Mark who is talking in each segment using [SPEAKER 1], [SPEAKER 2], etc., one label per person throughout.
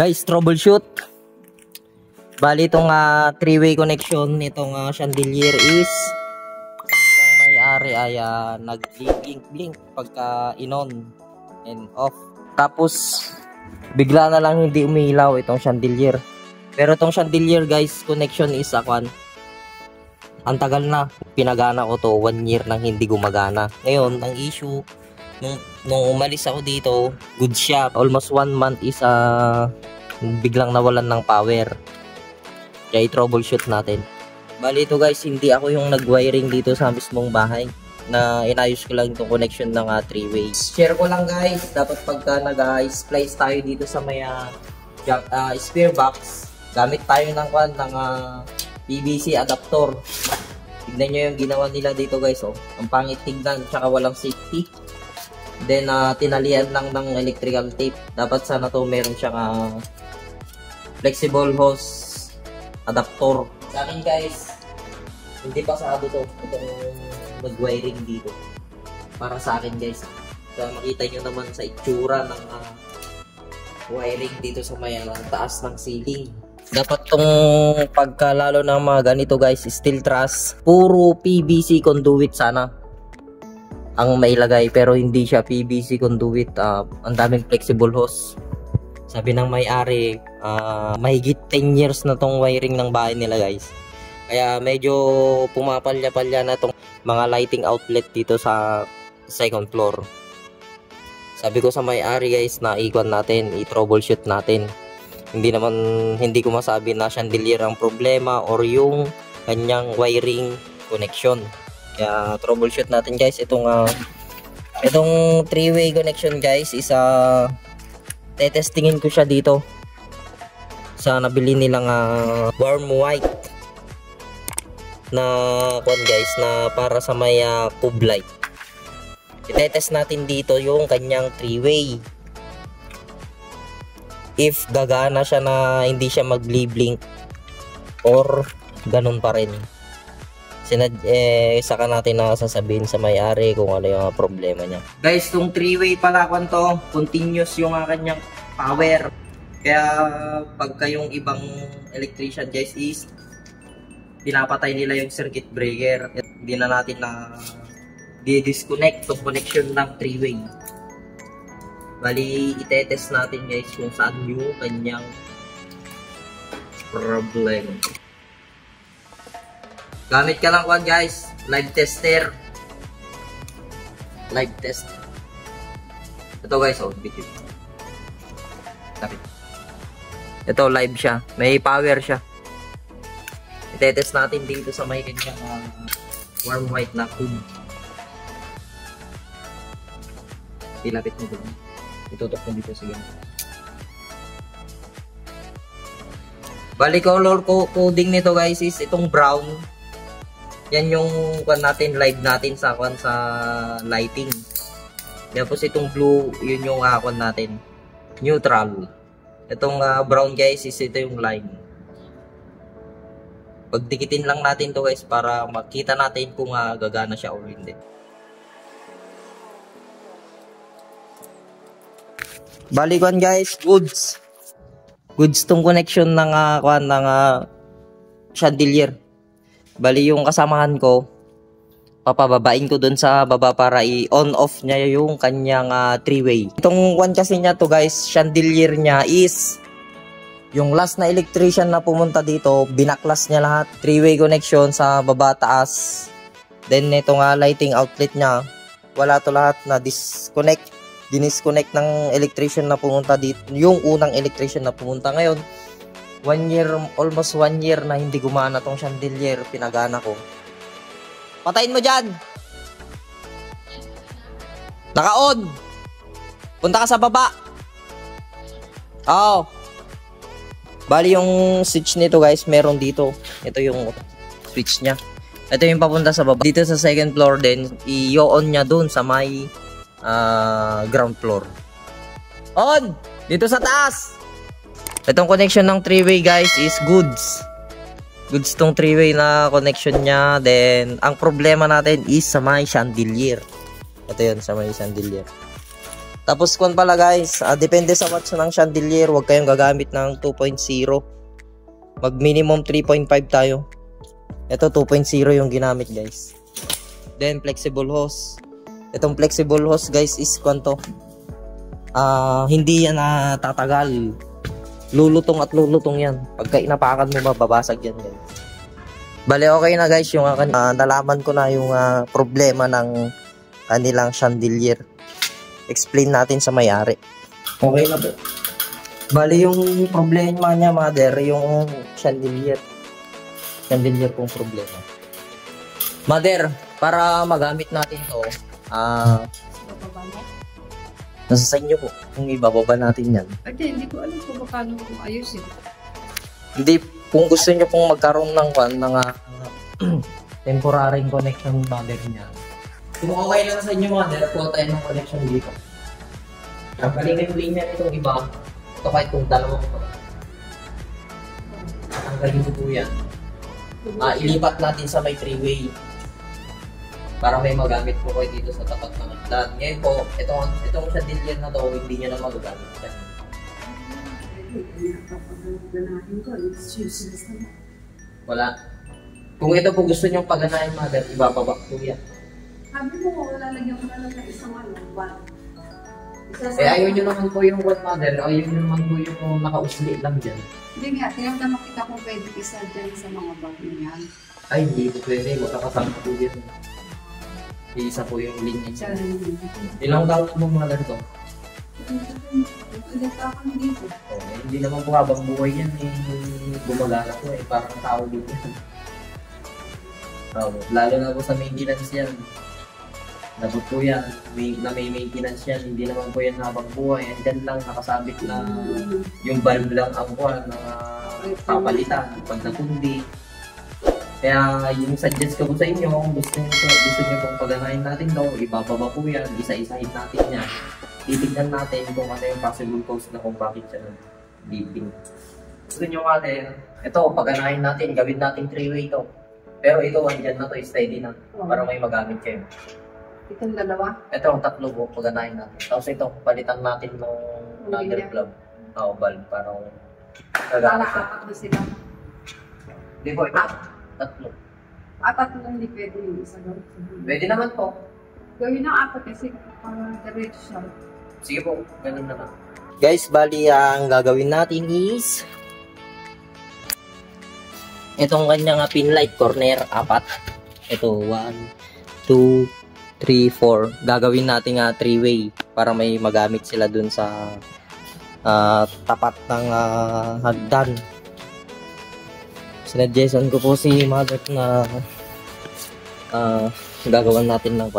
[SPEAKER 1] Guys, troubleshoot. Bali itong three-way connection nitong chandelier is ang may-ari ay nag-blink pagka in-on and off. Tapos bigla na lang hindi umilaw itong chandelier. Pero itong chandelier guys, connection is ang tagal na. Pinagana ko to 1 year nang hindi gumagana. Ngayon, ang issue nung umalis ako dito, good siya. Almost 1 month is biglang nawalan ng power. Kaya i-troubleshoot natin. Bali ito guys, hindi ako yung nag-wiring dito sa mismong bahay. Na inayos ko lang itong connection ng 3-way. Share ko lang guys, dapat pagka nag-splice tayo dito sa may spare box, gamit tayo ng PVC adapter. Tignan nyo yung ginawa nila dito guys. Oh. Ang pangit tignan, tsaka walang safety. Then tinalian lang ng electrical tape. Dapat sana to meron siyang flexible hose adapter. Sa akin guys, hindi pasado to. Itong mag-wiring dito. Para sa akin guys. Kaya makita nyo naman sa itsura ng wiring dito sa may taas ng ceiling. Dapat tong pagkalalo ng mga ganito guys, steel truss, puro PVC conduit sana ang mailagay, pero hindi siya PVC conduit. Ang daming flexible hose. Sabi ng may-ari, mahigit 10 years na tong wiring ng bahay nila guys. Kaya medyo pumapalya-palya na tong mga lighting outlet dito sa second floor. Sabi ko sa may-ari guys na ikwan natin, i-troubleshoot natin. Hindi ko masabi na chandelier ang problema or yung kanyang wiring connection. Kaya troubleshoot natin guys. Itong 3-way connection guys is tetestingin ko siya dito sa nabili nilang warm white na guys na para sa may cube light. I-test natin dito yung kanyang 3-way. If gagana siya na hindi siya mag-blink or ganun pa rin. Saka natin na sasabihin sa may-ari kung ano yung problema niya. Guys, itong 3-way pala to, continuous yung kanyang power. Kaya pagka yung ibang electrician guys is pinapatay nila yung circuit breaker. Hindi na natin na di-disconnect itong connection ng 3-way. Bali, itetest natin guys kung saan yung kanyang problem. Gamit ka lang guys, live tester. Live test. Ito guys, video. Kapit. Ito live siya, may power siya. Itetest natin dito sa may kanyang warm white na cube. Ilapit mo dito. Itutok mo dito sige. Bali color coding nito guys is itong brown. Yan yung natin live natin sa lighting. Tapos itong blue, yun yung natin neutral. Itong brown guys is ito yung line. Pagdikitin lang natin to guys para makita natin kung gagana siya or hindi. Balikuan guys, goods tong connection ng chandelier. Bali yung kasamahan ko, papababain ko dun sa baba para i-on off niya yung kanyang 3-way. Itong kasi niya to guys, chandelier niya is yung last na electrician na pumunta dito, binaklas niya lahat 3-way connection sa baba taas. Then itong lighting outlet niya, wala to lahat na dinisconnect ng electrician na pumunta dito, yung unang electrician na pumunta. Ngayon 1 year, almost 1 year na hindi gumana tong chandelier, pinagana ko. Patayin mo dyan! Naka-on! Punta ka sa baba! Oo. Bali yung switch nito guys, meron dito. Ito yung switch nya. Ito yung papunta sa baba. Dito sa second floor din, i-on nya dun sa may ground floor. On! Dito sa taas! Itong connection ng 3-way guys is goods. Goods tong 3-way na connection nya. Then, ang problema natin is sa may chandelier. Ito yun, sa may chandelier. Tapos kung pala guys, depende sa watts ng chandelier, huwag kayong gagamit ng 2.0. Mag minimum 3.5 tayo. Ito 2.0 yung ginamit guys. Then flexible hose. Itong flexible hose guys is kwanto. Hindi yan tatagal. Lulutong at lulutong yan. Pagka inapakan mo mababasag yan guys. Bale okay na guys yung nalaman ko na yung problema ng kanilang chandelier. Explain natin sa may-ari. Okay na po. Bale yung problema niya mother, yung chandelier. Chandelier pong problema. Mother, para magamit natin to, nasa sa inyo po kung ibababa natin yan.
[SPEAKER 2] Hindi ko alam kung paano ayusin.
[SPEAKER 1] Hindi, kung gusto niyo pong magkaroon ng temporary connection mother niya. Kung okay lang sa inyo mother, kuha tayo ng connection dito. Tanggalin yung linya nitong iba. Ito kahit kung dalawang ito. Tanggalin mo po yan. Ilipat natin sa may 3-way. Para may magamit po kayo dito sa tapat ng hagdan. Ngayon po, itong chandelier na to, hindi nyo na magagamit yan. Wala. Kung ito po gusto nyong paganahin mother, ibababa po yan.
[SPEAKER 2] Sabi mo, lalagyan ko na lang ng isang ban.
[SPEAKER 1] Ayaw nyo naman po yung one mother, ayaw nyo naman po yung nakausli lang dyan.
[SPEAKER 2] Hindi nga, tinagdamag kita kung pwede isa dyan sa mga bag niya.
[SPEAKER 1] Ay, hindi po pwede. Magkakasama po yun. Iisa po yung linya niya. Ilang taon po mother to?
[SPEAKER 2] Ulit ako dito.
[SPEAKER 1] Hindi naman po habang buhay yan. Gumagana po parang tao dito. Lalo na po sa maintenance yan. Dapat po yan, may maintenance yan, hindi naman po yan habang buhay. Andyan lang, nakasabit na yung valve lang ang buwan na papalitan pag napundi. Kaya yung suggest ko po sa inyo, kung gusto nyo pong paganahin natin daw, ibababa po yan, isa-isahin natin yan. Titignan natin kung ano yung possible cause na kung bakit siya beeping. Gusto nyo natin, ito, paganahin natin, gawin natin 3-way to. Pero ito, andyan na to, steady na, para may magamit kayo.
[SPEAKER 2] Itong dalawa?
[SPEAKER 1] Ito ang tatlo po, paganahin natin. Tapos ito, palitan natin ng another plug. Valve, parang
[SPEAKER 2] gagamit. Para apat na sila.
[SPEAKER 1] Hindi po, ito. Tatlo.
[SPEAKER 2] Apat na hindi pwede yung isa daw.
[SPEAKER 1] Pwede naman po.
[SPEAKER 2] Gawin ng apat kasi para diretso siya.
[SPEAKER 1] Sige po, ganun na lang. Guys, bali ang gagawin natin is itong kanyang pin light corner, 4. Ito, 1, 2, 3, 4. Gagawin natin 3-way para may magamit sila dun sa tapat ng hagdan. Sinadyasan ko po si mother na gagawan natin ng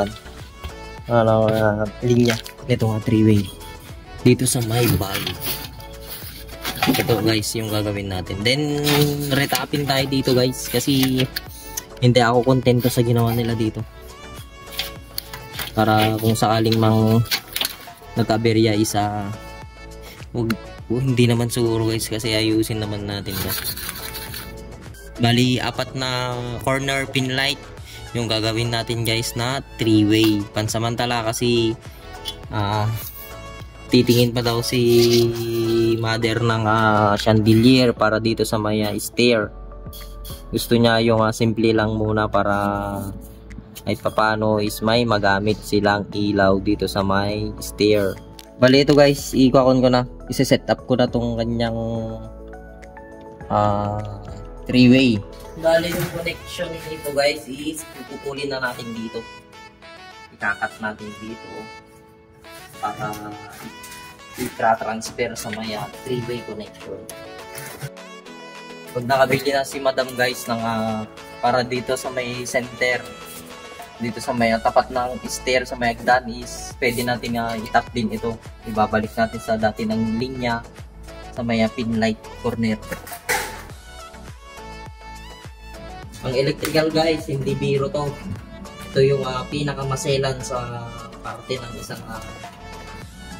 [SPEAKER 1] linya. Ito 3-way dito sa may valve. Ito guys yung gagawin natin. Then retapin tayo dito guys kasi hindi ako kontento sa ginawa nila dito. Para kung sakaling nagkaberya isa, hindi naman siguro guys kasi ayusin naman natin ba. Bali 4 na corner pin light yung gagawin natin guys na 3-way. Pansamantala kasi titingin pa daw si mother ng chandelier para dito sa may stair. Gusto niya yung simple lang muna para ay papano is may magamit silang ilaw dito sa may stair. Bali ito guys, i-on ko na. I-set up ko na tong kanyang 3-way. Bali yung connection nito guys is pupulin na natin dito. Ikakat natin dito para i-transfer sa may 3-way connection. Pag nakabili na si madam guys ng para dito sa may center, dito sa may tapat ng stair sa may hagdan is pwede natin itap din ito. Ibabalik natin sa dati ng linya sa may pin light corner. Ang electrical guys, hindi biro to. Ito yung pinakamaselan sa parte ng isang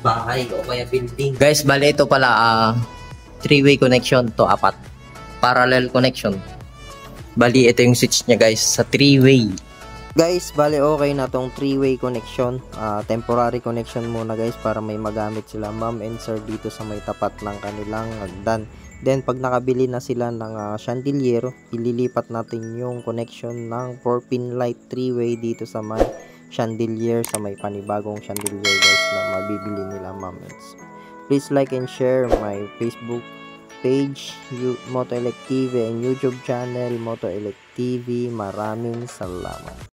[SPEAKER 1] bahay o kaya building. Guys, bali ito pala 3-way connection to 4. Parallel connection. Bali ito yung switch niya guys sa 3-way. Guys, bale okay na tong 3-way connection. Temporary connection muna guys para may magamit sila ma'am and sir dito sa may tapat ng kanilang hagdan. Then pag nakabili na sila ng chandelier, ililipat natin yung connection ng 4-pin light 3-way dito sa may chandelier, sa may panibagong chandelier guys na mabibili nila ma'am. Please like and share my Facebook page, Moto Elect TV, and YouTube channel Moto Elect TV. Maraming salamat.